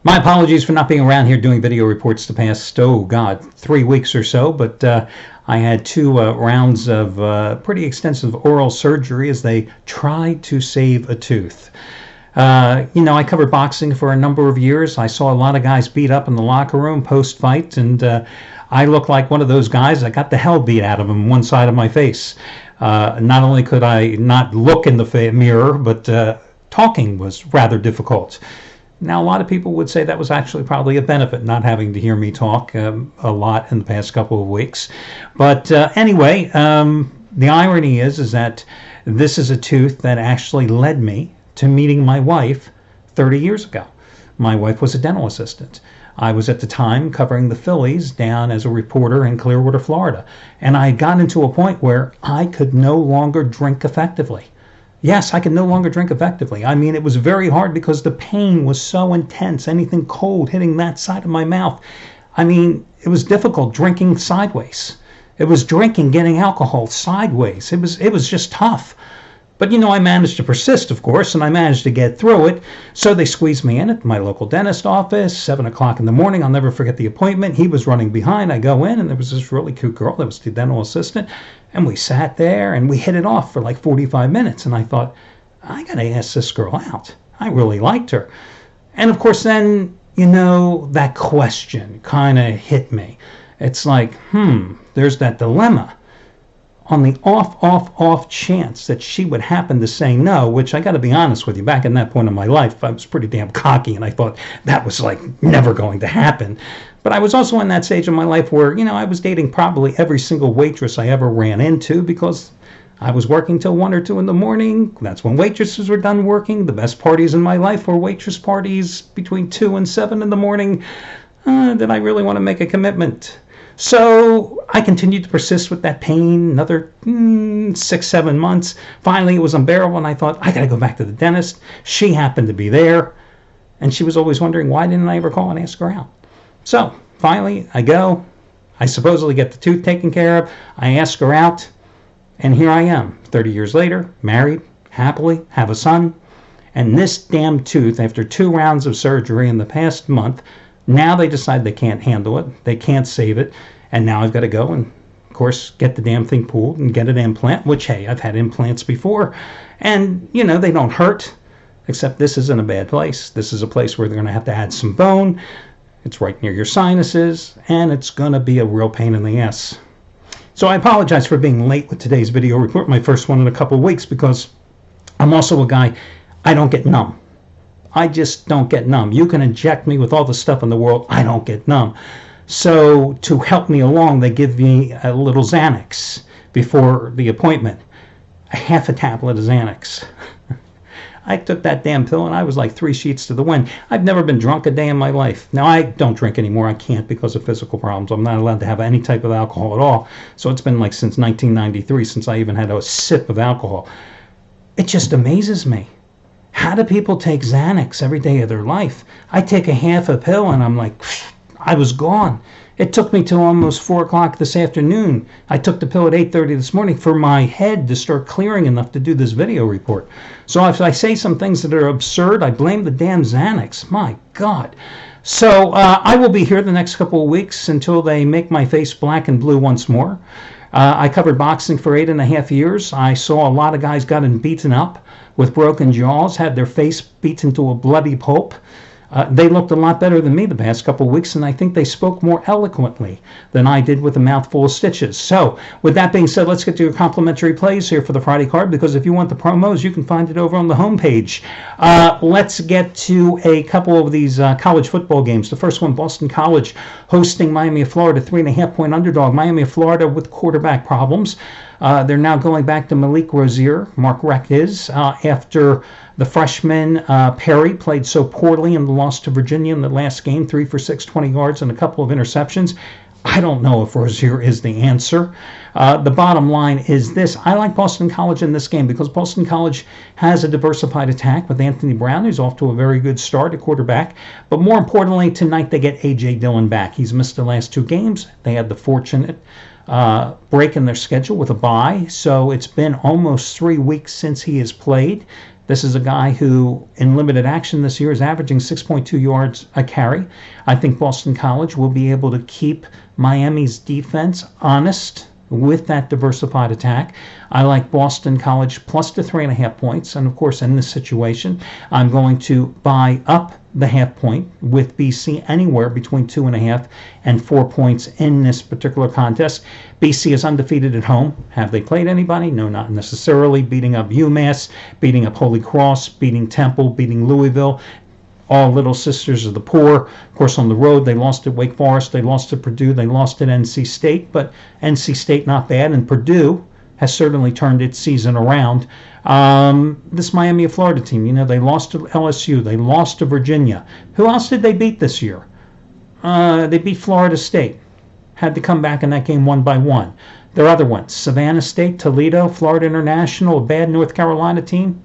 My apologies for not being around here doing video reports the past, 3 weeks or so, but I had two rounds of pretty extensive oral surgery as they tried to save a tooth. I covered boxing for a number of years. I saw a lot of guys beat up in the locker room post-fight, and I look like one of those guys that got the hell beat out of him one side of my face. Not only could I not look in the mirror, but talking was rather difficult. Now, a lot of people would say that was actually probably a benefit, not having to hear me talk a lot in the past couple of weeks. But anyway, the irony is that this is a tooth that actually led me to meeting my wife 30 years ago. My wife was a dental assistant. I was at the time covering the Phillies down as a reporter in Clearwater, Florida. And I had gotten to a point where I could no longer drink effectively. Yes, I could no longer drink effectively. I mean, it was very hard because the pain was so intense. Anything cold hitting that side of my mouth. I mean, it was difficult drinking sideways. It was drinking, getting alcohol sideways. It was just tough. But, I managed to persist, of course, and I managed to get through it. So they squeezed me in at my local dentist office, 7 o'clock in the morning. I'll never forget the appointment. He was running behind. I go in, and there was this really cute girl that was the dental assistant. And we sat there, and we hit it off for like 45 minutes. And I thought, I got to ask this girl out. I really liked her. And, of course, then, that question kind of hit me. It's like, there's that dilemma. On the off chance that she would happen to say no, which I got to be honest with you, back in that point in my life, I was pretty damn cocky, and I thought that was like never going to happen. But I was also in that stage of my life where, I was dating probably every single waitress I ever ran into because I was working till 1 or 2 in the morning. That's when waitresses were done working. The best parties in my life were waitress parties between 2 and 7 in the morning. Did I really want to make a commitment? So I continued to persist with that pain another 6-7 months. Finally, it was unbearable, and I thought, I got to go back to the dentist. She happened to be there, and she was always wondering, why didn't I ever call and ask her out? So finally, I go. I supposedly get the tooth taken care of. I ask her out, and here I am, 30 years later, married, happily, have a son. And this damn tooth, after 2 rounds of surgery in the past month, now they decide they can't handle it. They can't save it. And now I've got to go and, of course, get the damn thing pulled and get an implant, which, hey, I've had implants before. And, they don't hurt, except this isn't a bad place. This is a place where they're going to have to add some bone. It's right near your sinuses, and it's going to be a real pain in the ass. So I apologize for being late with today's video report, my first one in a couple of weeks, because I'm also a guy, I don't get numb. I just don't get numb. You can inject me with all the stuff in the world. I don't get numb. So to help me along, they give me a little Xanax before the appointment. A half a tablet of Xanax. I took that damn pill and I was like 3 sheets to the wind. I've never been drunk a day in my life. Now, I don't drink anymore. I can't because of physical problems. I'm not allowed to have any type of alcohol at all. So it's been like since 1993 since I even had a sip of alcohol. It just amazes me. How do people take Xanax every day of their life? I take a half a pill and I'm like, I was gone. It took me till almost 4 o'clock this afternoon. I took the pill at 8:30 this morning for my head to start clearing enough to do this video report. So if I say some things that are absurd, I blame the damn Xanax. My God. So I will be here the next couple of weeks until they make my face black and blue once more. I covered boxing for 8.5 years. I saw a lot of guys gotten beaten up with broken jaws, had their face beaten to a bloody pulp. They looked a lot better than me the past couple of weeks, and I think they spoke more eloquently than I did with a mouthful of stitches. So, with that being said, let's get to your complimentary plays here for the Friday card, because if you want the promos, you can find it over on the homepage. Let's get to a couple of these college football games. The first one, Boston College hosting Miami of Florida, 3.5-point underdog. Miami of Florida with quarterback problems. They're now going back to Malik Rozier. Mark Reck is after the freshman Perry played so poorly in the loss to Virginia in the last game, 3 for 620 yards and a couple of interceptions. I don't know if Rozier is the answer. The bottom line is this. I like Boston College in this game because Boston College has a diversified attack with Anthony Brown, who's off to a very good start at quarterback. But more importantly, tonight they get A.J. Dillon back. He's missed the last 2 games. They had the fortunate break in their schedule with a bye. So it's been almost 3 weeks since he has played. This is a guy who, in limited action this year, is averaging 6.2 yards a carry. I think Boston College will be able to keep Miami's defense honest with that diversified attack. I like Boston College plus the 3.5 points. And of course, in this situation, I'm going to buy up the half point with BC anywhere between 2.5 and 4 points in this particular contest. BC is undefeated at home. Have they played anybody? No, not necessarily. Beating up UMass, beating up Holy Cross, beating Temple, beating Louisville. All little sisters of the poor. Of course, on the road, they lost at Wake Forest, they lost at Purdue, they lost at NC State, but NC State not bad, and Purdue has certainly turned its season around. This Miami of Florida team, they lost to LSU, they lost to Virginia. Who else did they beat this year? They beat Florida State. Had to come back in that game 1-1. Their other ones, Savannah State, Toledo, Florida International, a bad North Carolina team.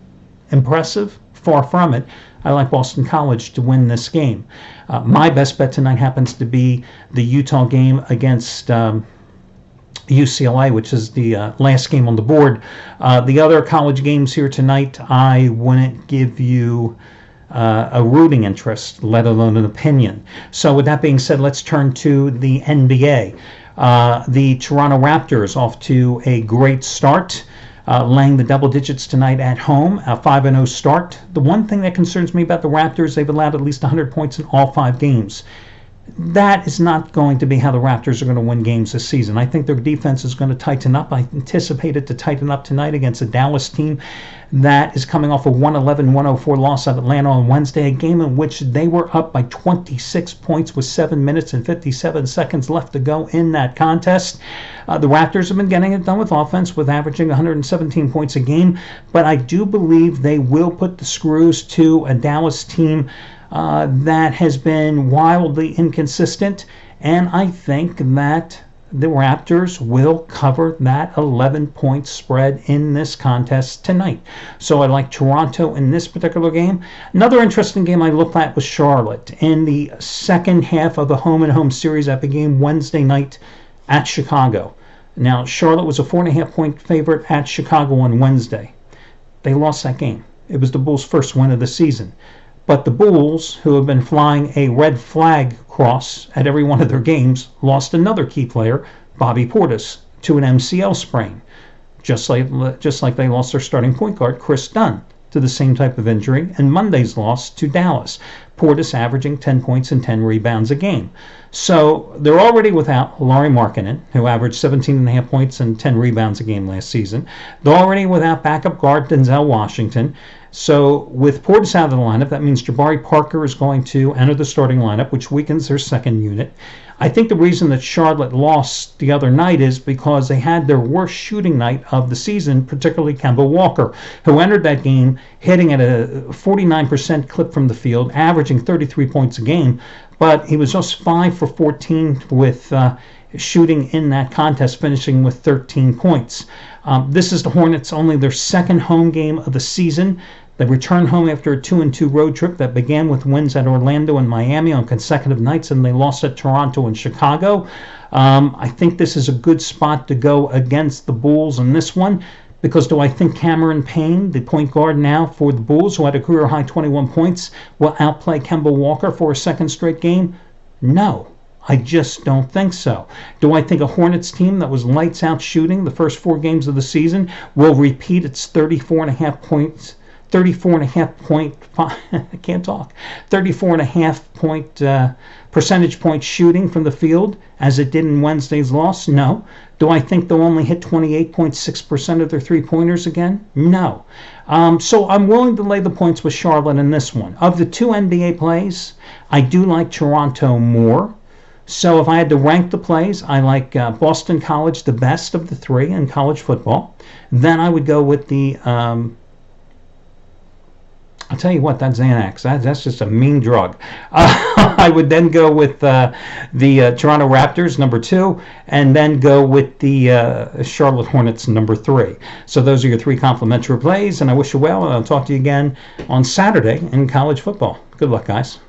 Impressive? Far from it. I like Boston College to win this game. My best bet tonight happens to be the Utah game against UCLA, which is the last game on the board. The other college games here tonight, I wouldn't give you a rooting interest, let alone an opinion. So with that being said, let's turn to the NBA. The Toronto Raptors off to a great start. Laying the double digits tonight at home, a 5-0 start. The one thing that concerns me about the Raptors, they've allowed at least 100 points in all 5 games. That is not going to be how the Raptors are going to win games this season. I think their defense is going to tighten up. I anticipate it to tighten up tonight against a Dallas team that is coming off a 111-104 loss at Atlanta on Wednesday, a game in which they were up by 26 points with 7 minutes and 57 seconds left to go in that contest. The Raptors have been getting it done with offense, with averaging 117 points a game, but I do believe they will put the screws to a Dallas team that has been wildly inconsistent, and I think that the Raptors will cover that 11-point spread in this contest tonight. So I like Toronto in this particular game. Another interesting game I looked at was Charlotte in the second half of a home-and-home series that began Wednesday night at Chicago. Now, Charlotte was a 4.5-point favorite at Chicago on Wednesday. They lost that game. It was the Bulls' first win of the season. But the Bulls, who have been flying a red flag cross at every one of their games, lost another key player, Bobby Portis, to an MCL sprain, just like they lost their starting point guard, Chris Dunn, to the same type of injury, and Monday's loss to Dallas, Portis averaging 10 points and 10 rebounds a game. So they're already without Lauri Markkanen, who averaged 17.5 points and 10 rebounds a game last season. They're already without backup guard Denzel Washington. So with Portis out of the lineup, that means Jabari Parker is going to enter the starting lineup, which weakens their second unit. I think the reason that Charlotte lost the other night is because they had their worst shooting night of the season, particularly Kemba Walker, who entered that game hitting at a 49% clip from the field, averaging 33 points a game, but he was just 5 for 14 with shooting in that contest, finishing with 13 points. This is the Hornets' only their second home game of the season. They returned home after a 2-2 road trip that began with wins at Orlando and Miami on consecutive nights, and they lost at Toronto and Chicago. I think this is a good spot to go against the Bulls in this one, because do I think Cameron Payne, the point guard now for the Bulls, who had a career-high 21 points, will outplay Kemba Walker for a second straight game? No. I just don't think so. Do I think a Hornets team that was lights out shooting the first 4 games of the season will repeat its 34.5 point percentage point shooting from the field as it did in Wednesday's loss? No. Do I think they'll only hit 28.6% of their three-pointers again? No. So I'm willing to lay the points with Charlotte in this one. Of the 2 NBA plays, I do like Toronto more. So if I had to rank the plays, I like Boston College the best of the 3 in college football. Then I would go with the I'll tell you what, that Xanax, that's just a mean drug. I would then go with the Toronto Raptors, number 2, and then go with the Charlotte Hornets, number 3. So those are your 3 complimentary plays, and I wish you well, and I'll talk to you again on Saturday in college football. Good luck, guys.